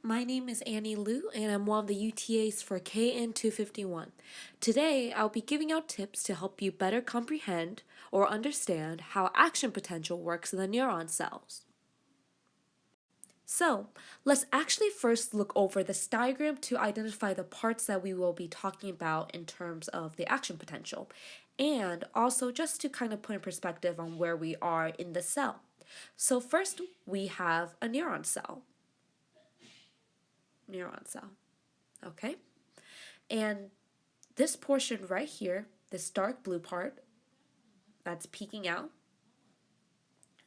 My name is Annie Liu, and I'm one of the UTAs for KN251. Today, I'll be giving out tips to help you better comprehend or understand how action potential works in the neuron cells. So, let's actually first look over this diagram to identify the parts that we will be talking about in terms of the action potential, and also just to kind of put in perspective on where we are in the cell. So first, we have a neuron cell. Okay? And this portion right here, this dark blue part that's peeking out,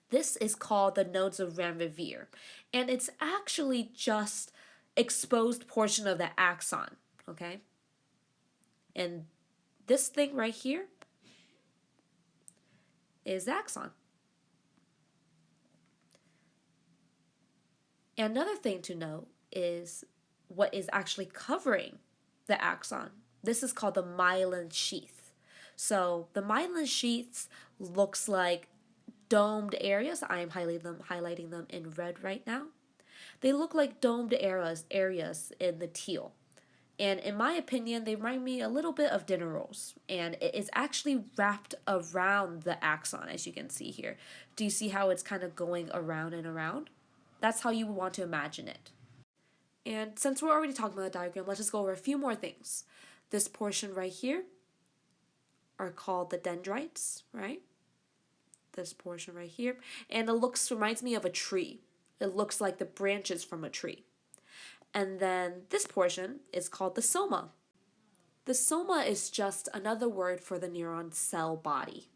this is called the nodes of Ranvier. And it's actually just exposed portion of the axon, okay? And this thing right here is the axon. And another thing to note is what is actually covering the axon. This is called the myelin sheath. So the myelin sheaths looks like domed areas. I am highlighting them in red right now. They look like domed areas in the teal. And in my opinion, they remind me a little bit of dinner rolls. And it is actually wrapped around the axon, as you can see here. Do you see how it's kind of going around and around? That's how you would want to imagine it. And since we're already talking about the diagram, let's just go over a few more things. This portion right here are called the dendrites, right? This portion right here. And it reminds me of a tree. It looks like the branches from a tree. And then this portion is called the soma. The soma is just another word for the neuron cell body.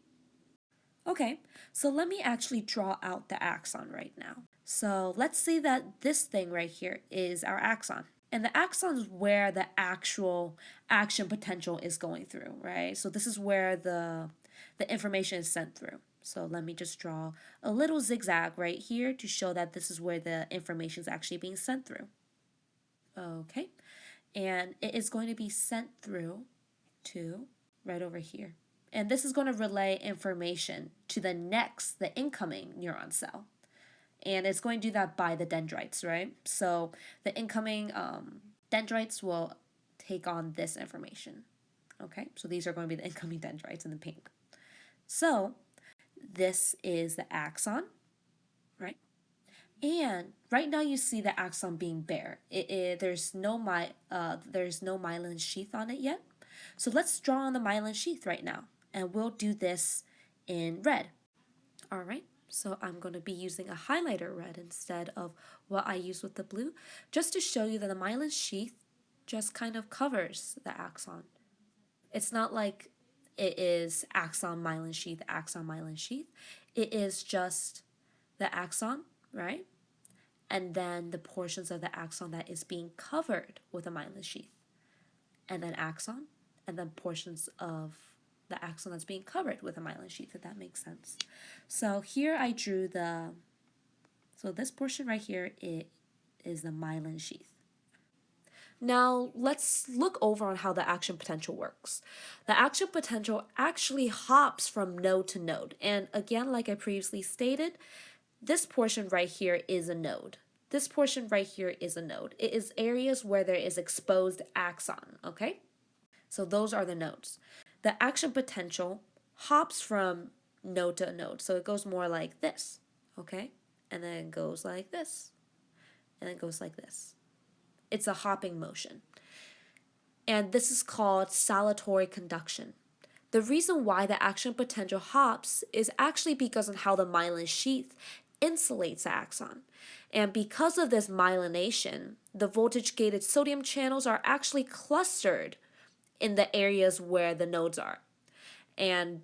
Okay, so let me actually draw out the axon right now. So let's say that this thing right here is our axon. And the axon is where the actual action potential is going through, right? So this is where the information is sent through. So let me just draw a little zigzag right here to show that this is where the information is actually being sent through. Okay, and it is going to be sent through to right over here. And this is going to relay information to the incoming neuron cell. And it's going to do that by the dendrites, right? So the incoming dendrites will take on this information. Okay, so these are going to be the incoming dendrites in the pink. So this is the axon, right? And right now you see the axon being bare. There's no myelin sheath on it yet. So let's draw on the myelin sheath right now. And we'll do this in red. All right, so I'm going to be using a highlighter red instead of what I use with the blue, just to show you that the myelin sheath just kind of covers the axon. It's not like it is axon, myelin sheath, axon, myelin sheath. It is just the axon, right? And then the portions of the axon that is being covered with a myelin sheath. And then axon, and then portions of the axon that's being covered with a myelin sheath, if that makes sense. So here I drew so this portion right here, it is the myelin sheath. Now let's look over on how the action potential works. The action potential actually hops from node to node. And again, like I previously stated, this portion right here is a node. This portion right here is a node. It is areas where there is exposed axon, okay? So those are the nodes. The action potential hops from node to node. So it goes more like this, okay? And then it goes like this. And then it goes like this. It's a hopping motion. And this is called saltatory conduction. The reason why the action potential hops is actually because of how the myelin sheath insulates the axon. And because of this myelination, the voltage-gated sodium channels are actually clustered in the areas where the nodes are. And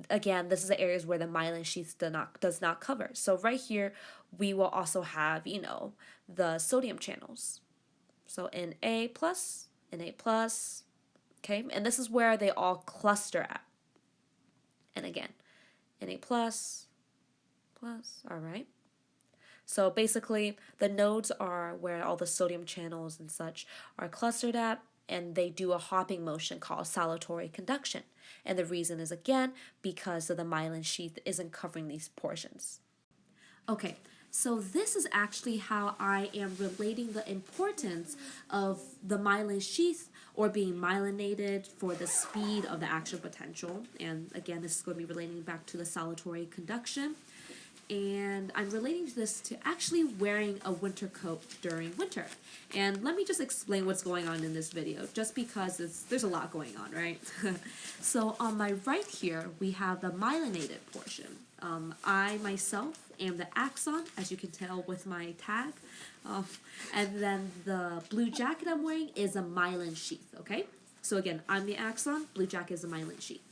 again, this is the areas where the myelin sheath does not cover. So right here, we will also have, the sodium channels. So Na+, Na+, okay? And this is where they all cluster at. And again, Na+, plus, all right? So basically, the nodes are where all the sodium channels and such are clustered at, and they do a hopping motion called saltatory conduction. And the reason is, again, because of the myelin sheath isn't covering these portions. Okay, So this is actually how I am relating the importance of the myelin sheath or being myelinated for the speed of the action potential. And again, this is going to be relating back to the saltatory conduction. And I'm relating this to actually wearing a winter coat during winter. And let me just explain what's going on in this video, just because there's a lot going on, right? So on my right here, we have the myelinated portion. I myself am the axon, as you can tell with my tag. And then the blue jacket I'm wearing is a myelin sheath, okay? So again, I'm the axon, blue jacket is a myelin sheath.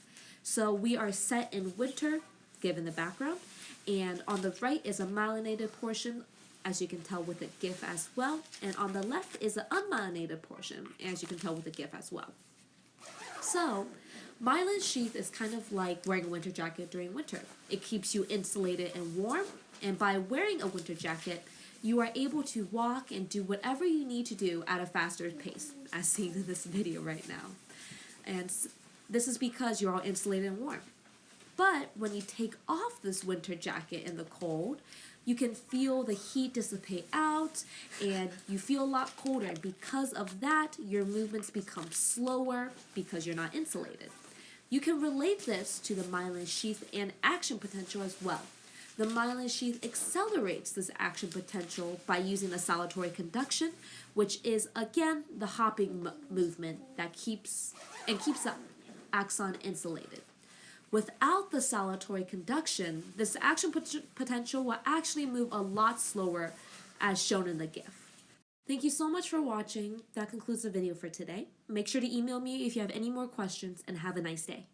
So we are set in winter, given the background. And on the right is a myelinated portion, as you can tell with the GIF as well. And on the left is the unmyelinated portion, as you can tell with the GIF as well. So, myelin sheath is kind of like wearing a winter jacket during winter. It keeps you insulated and warm, and by wearing a winter jacket, you are able to walk and do whatever you need to do at a faster pace, as seen in this video right now. And this is because you're all insulated and warm. But when you take off this winter jacket in the cold, you can feel the heat dissipate out and you feel a lot colder. And because of that, your movements become slower because you're not insulated. You can relate this to the myelin sheath and action potential as well. The myelin sheath accelerates this action potential by using the saltatory conduction, which is again the hopping movement that keeps the axon insulated. Without the saltatory conduction, this action potential will actually move a lot slower, as shown in the GIF. Thank you so much for watching. That concludes the video for today. Make sure to email me if you have any more questions, and have a nice day.